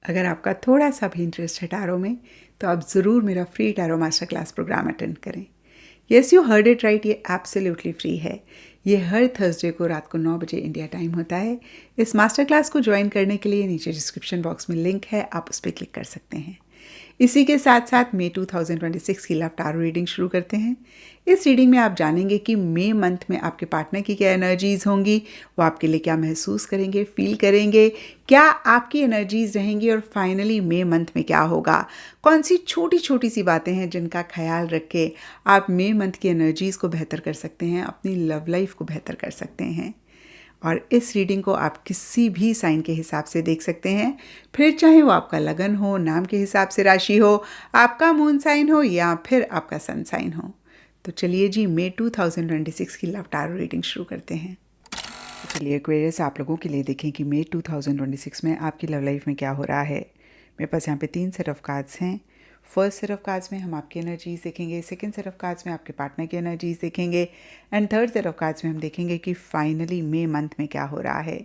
अगर आपका थोड़ा सा भी इंटरेस्ट है टैरो में तो आप ज़रूर मेरा free tarot master class program attend करें। Yes you heard it right, ये एब्सोल्युटली फ्री है। ये हर थर्सडे को रात को 9 बजे इंडिया टाइम होता है। इस मास्टर क्लास को ज्वाइन करने के लिए नीचे डिस्क्रिप्शन बॉक्स में लिंक है, आप उस पर क्लिक कर सकते हैं। इसी के साथ साथ मई 2026 की लव टैरो रीडिंग शुरू करते हैं। इस रीडिंग में आप जानेंगे कि मई मंथ में आपके पार्टनर की क्या एनर्जीज़ होंगी, वो आपके लिए क्या महसूस करेंगे, फील करेंगे, क्या आपकी एनर्जीज़ रहेंगी और फाइनली मई मंथ में क्या होगा। कौन सी छोटी छोटी सी बातें हैं जिनका ख्याल रख के आप मई मंथ की एनर्जीज़ को बेहतर कर सकते हैं, अपनी लव लाइफ को बेहतर कर सकते हैं। और इस रीडिंग को आप किसी भी साइन के हिसाब से देख सकते हैं, फिर चाहे वो आपका लगन हो, नाम के हिसाब से राशि हो, आपका मून साइन हो या फिर आपका सन साइन हो। तो चलिए जी, मई 2026 की लव टैरो रीडिंग शुरू करते हैं। तो चलिए एक्वेरियस, आप लोगों के लिए देखें कि मई 2026 में आपकी लव लाइफ में क्या हो रहा है। मेरे पास यहाँ पे 3 सेट ऑफ कार्ड्स हैं। फर्स्ट सेट ऑफ कार्ड्स में हम आपकी एनर्जीज देखेंगे, सेकंड सेट ऑफ कार्ड्स में आपके पार्टनर की एनर्जीज देखेंगे and third set of cards में हम देखेंगे कि फाइनली मई मंथ में क्या हो रहा है।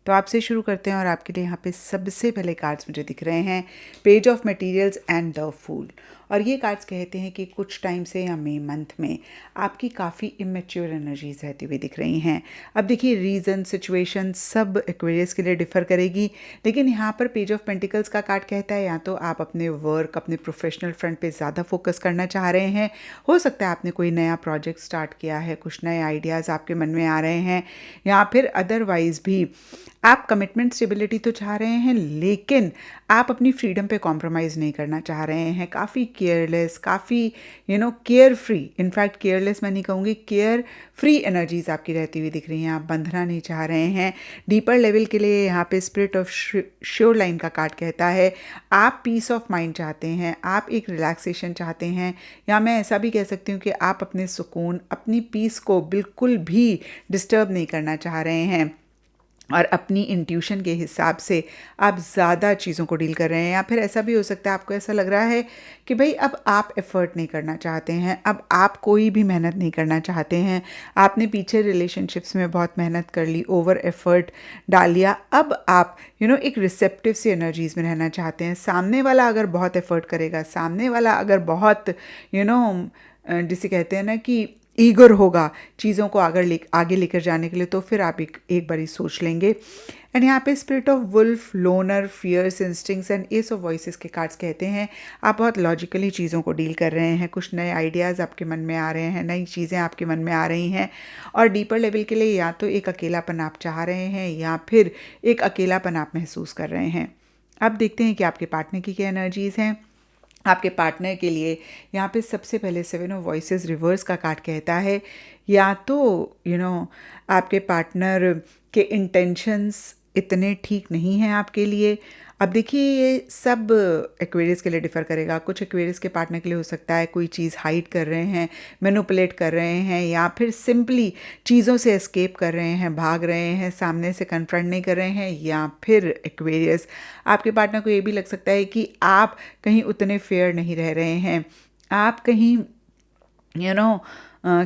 तो आपसे शुरू करते हैं और आपके लिए यहाँ पे सबसे पहले कार्ड्स मुझे दिख रहे हैं, page of materials and the fool. और ये कार्ड्स कहते हैं कि कुछ टाइम से या मई मंथ में आपकी काफ़ी इमेच्योर एनर्जीज रहती हुई दिख रही हैं। अब देखिए, रीज़न, सिचुएशन सब एक्वेरियस के लिए डिफ़र करेगी, लेकिन यहाँ पर पेज ऑफ पेंटिकल्स का कार्ड कहता है या तो आप अपने वर्क, अपने प्रोफेशनल फ्रंट पे ज़्यादा फोकस करना चाह रहे हैं। हो सकता है आपने कोई नया प्रोजेक्ट स्टार्ट किया है, कुछ नए आइडियाज़ आपके मन में आ रहे हैं, या फिर अदरवाइज़ भी आप कमिटमेंट स्टेबिलिटी तो चाह रहे हैं, लेकिन आप अपनी फ्रीडम पे कॉम्प्रोमाइज़ नहीं करना चाह रहे हैं। काफ़ी केयरलेस, काफ़ी केयर फ्री, इनफैक्ट केयरलेस मैं नहीं कहूँगी, केयर फ्री एनर्जीज आपकी रहती हुई दिख रही हैं। आप बंधना नहीं चाह रहे हैं। डीपर लेवल के लिए यहाँ पे स्पिरिट ऑफ श्योर लाइन का कार्ड कहता है आप पीस ऑफ माइंड चाहते हैं, आप एक रिलैक्सेशन चाहते हैं, या मैं ऐसा भी कह सकती हूँ कि आप अपने सुकून, अपनी पीस को बिल्कुल भी डिस्टर्ब नहीं करना चाह रहे हैं और अपनी इंट्यूशन के हिसाब से आप ज़्यादा चीज़ों को डील कर रहे हैं। या फिर ऐसा भी हो सकता है आपको ऐसा लग रहा है कि भाई अब आप एफ़र्ट नहीं करना चाहते हैं, अब आप कोई भी मेहनत नहीं करना चाहते हैं। आपने पीछे रिलेशनशिप्स में बहुत मेहनत कर ली, ओवर एफ़र्ट डाल लिया, अब आप एक रिसेप्टिव सी एनर्जीज़ में रहना चाहते हैं। सामने वाला अगर बहुत एफ़र्ट करेगा, सामने वाला अगर बहुत जिसे कहते हैं ना कि ईगर होगा चीज़ों को आगे लेकर जाने के लिए, तो फिर आप एक बारी सोच लेंगे। एंड यहाँ पे spirit of wolf, loner, fierce, instincts and ace of voices के कार्ड्स कहते हैं आप बहुत लॉजिकली चीज़ों को डील कर रहे हैं। कुछ नए आइडियाज़ आपके मन में आ रहे हैं, नई चीज़ें आपके मन में आ रही हैं। और डीपर लेवल के लिए या तो एक अकेलापन आप चाह रहे हैं या फिर एक अकेलापन आप महसूस कर रहे हैं। अब देखते हैं कि आपके पार्टनर की क्या एनर्जीज़ हैं। आपके पार्टनर के लिए यहाँ पे सबसे पहले 7 ऑफ वॉइसेस रिवर्स का कार्ड कहता है या तो आपके पार्टनर के इंटेंशंस इतने ठीक नहीं हैं आपके लिए। अब देखिए, ये सब एक्वेरियस के लिए डिफ़र करेगा। कुछ एक्वेरियस के पार्टनर के लिए हो सकता है कोई चीज़ हाइड कर रहे हैं, मैनिपुलेट कर रहे हैं, या फिर सिंपली चीज़ों से एस्केप कर रहे हैं, भाग रहे हैं, सामने से कन्फ्रंट नहीं कर रहे हैं। या फिर एक्वेरियस, आपके पार्टनर को ये भी लग सकता है कि आप कहीं उतने फेयर नहीं रह रहे हैं, आप कहीं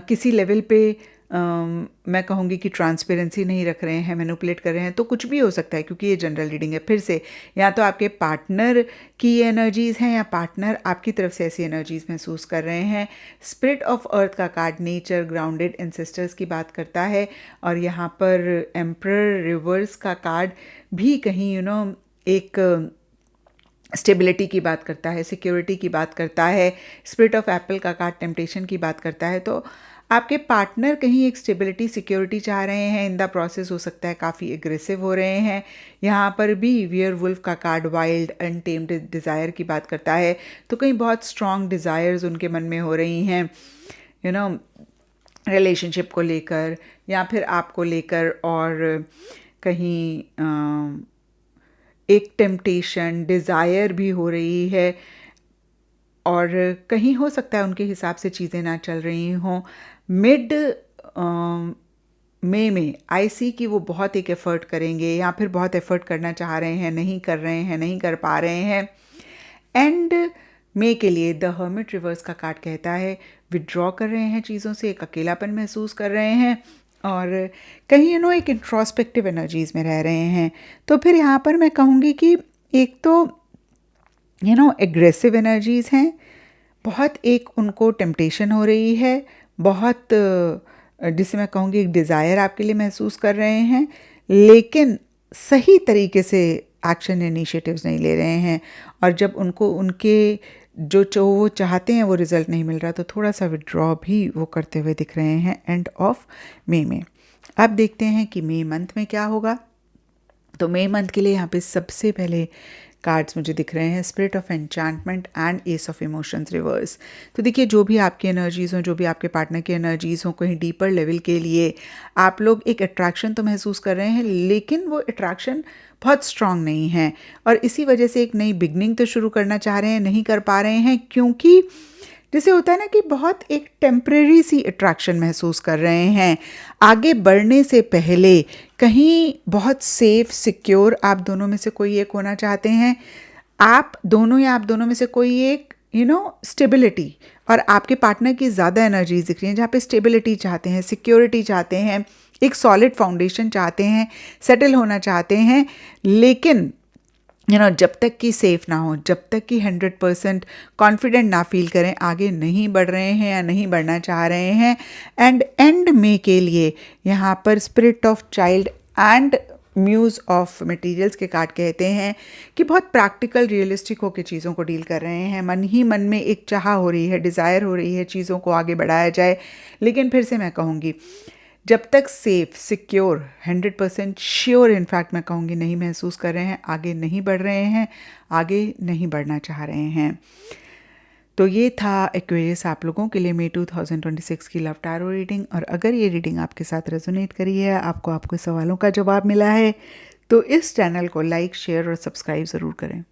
किसी लेवल पे मैं कहूँगी कि ट्रांसपेरेंसी नहीं रख रहे हैं, मैनिपुलेट कर रहे हैं। तो कुछ भी हो सकता है, क्योंकि ये जनरल रीडिंग है। फिर से या तो आपके पार्टनर की ये एनर्जीज़ हैं या पार्टनर आपकी तरफ से ऐसी एनर्जीज़ महसूस कर रहे हैं। स्पिरिट ऑफ अर्थ का कार्ड नेचर, ग्राउंडेड एंसेस्टर्स की बात करता है। और यहाँ पर एम्परर रिवर्स का कार्ड भी कहीं एक स्टेबिलिटी की बात करता है, सिक्योरिटी की बात करता है। स्पिरिट ऑफ एप्पल का कार्ड टेम्पटेशन की बात करता है। तो आपके पार्टनर कहीं एक स्टेबिलिटी, सिक्योरिटी चाह रहे हैं, इन द प्रोसेस हो सकता है काफ़ी एग्रेसिव हो रहे हैं। यहाँ पर भी वियर वुल्फ का कार्ड वाइल्ड अनटेम्ड डिज़ायर की बात करता है। तो कहीं बहुत स्ट्रॉन्ग डिज़ायर्स उनके मन में हो रही हैं, रिलेशनशिप को लेकर या फिर आपको लेकर, और कहीं एक टेम्पटेशन, डिज़ायर भी हो रही है। और कहीं हो सकता है उनके हिसाब से चीज़ें ना चल रही हों। मिड मई में आई सी कि वो बहुत एक एफ़र्ट करेंगे या फिर बहुत एफ़र्ट करना चाह रहे हैं, नहीं कर रहे हैं, नहीं कर पा रहे हैं। एंड मई के लिए द हर्मिट रिवर्स का कार्ड कहता है विड्रॉ कर रहे हैं चीज़ों से, एक अकेलापन महसूस कर रहे हैं और कहीं एक इंट्रोस्पेक्टिव एनर्जीज़ में रह रहे हैं। तो फिर यहाँ पर मैं कहूँगी कि एक तो एग्रेसिव एनर्जीज़ हैं, बहुत एक उनको टेम्पटेशन हो रही है, बहुत जिसे मैं कहूँगी एक डिज़ायर आपके लिए महसूस कर रहे हैं, लेकिन सही तरीके से एक्शन इनिशिएटिव्स नहीं ले रहे हैं। और जब उनको उनके जो वो चाहते हैं वो रिज़ल्ट नहीं मिल रहा, तो थोड़ा सा विड्रॉ भी वो करते हुए दिख रहे हैं एंड ऑफ मई में। अब देखते हैं कि मई मंथ में क्या होगा। तो मई मंथ के लिए यहाँ पे सबसे पहले कार्ड्स मुझे दिख रहे हैं spirit of enchantment and ace of emotions reverse. तो देखिए, जो भी आपकी एनर्जीज़ हों, जो भी आपके पार्टनर की एनर्जीज़ हों, कहीं डीपर लेवल के लिए आप लोग एक अट्रैक्शन तो महसूस कर रहे हैं, लेकिन वो अट्रैक्शन बहुत स्ट्रांग नहीं है, और इसी वजह से एक नई बिगनिंग तो शुरू करना चाह रहे हैं, नहीं कर पा रहे हैं, क्योंकि जैसे होता है ना कि बहुत एक टेम्परेरी सी अट्रैक्शन महसूस कर रहे हैं। आगे बढ़ने से पहले कहीं बहुत सेफ सिक्योर आप दोनों में से कोई एक होना चाहते हैं, आप दोनों या आप दोनों में से कोई एक स्टेबिलिटी, और आपके पार्टनर की ज़्यादा एनर्जीज दिख रही हैं जहाँ पे स्टेबिलिटी चाहते हैं, सिक्योरिटी चाहते हैं, एक सॉलिड फाउंडेशन चाहते हैं, सेटल होना चाहते हैं, लेकिन जब तक कि सेफ ना हो, जब तक कि 100% कॉन्फिडेंट ना फील करें, आगे नहीं बढ़ रहे हैं या नहीं बढ़ना चाह रहे हैं। एंड में के लिए यहाँ पर spirit of child and muse of materials के कार्ड कहते हैं कि बहुत प्रैक्टिकल रियलिस्टिक होकर चीज़ों को डील कर रहे हैं। मन ही मन में एक चाह हो रही है, डिज़ायर हो रही है, चीज़ों को आगे बढ़ाया जाए, लेकिन फिर से मैं कहूँगी, जब तक सेफ सिक्योर 100% श्योर, इनफैक्ट मैं कहूँगी, नहीं महसूस कर रहे हैं, आगे नहीं बढ़ रहे हैं, आगे नहीं बढ़ना चाह रहे हैं। तो ये था एक्वेरियस आप लोगों के लिए मई 2026 की लव टैरो रीडिंग। और अगर ये रीडिंग आपके साथ रेजोनेट करी है, आपको आपके सवालों का जवाब मिला है, तो इस चैनल को लाइक, शेयर और सब्सक्राइब ज़रूर करें।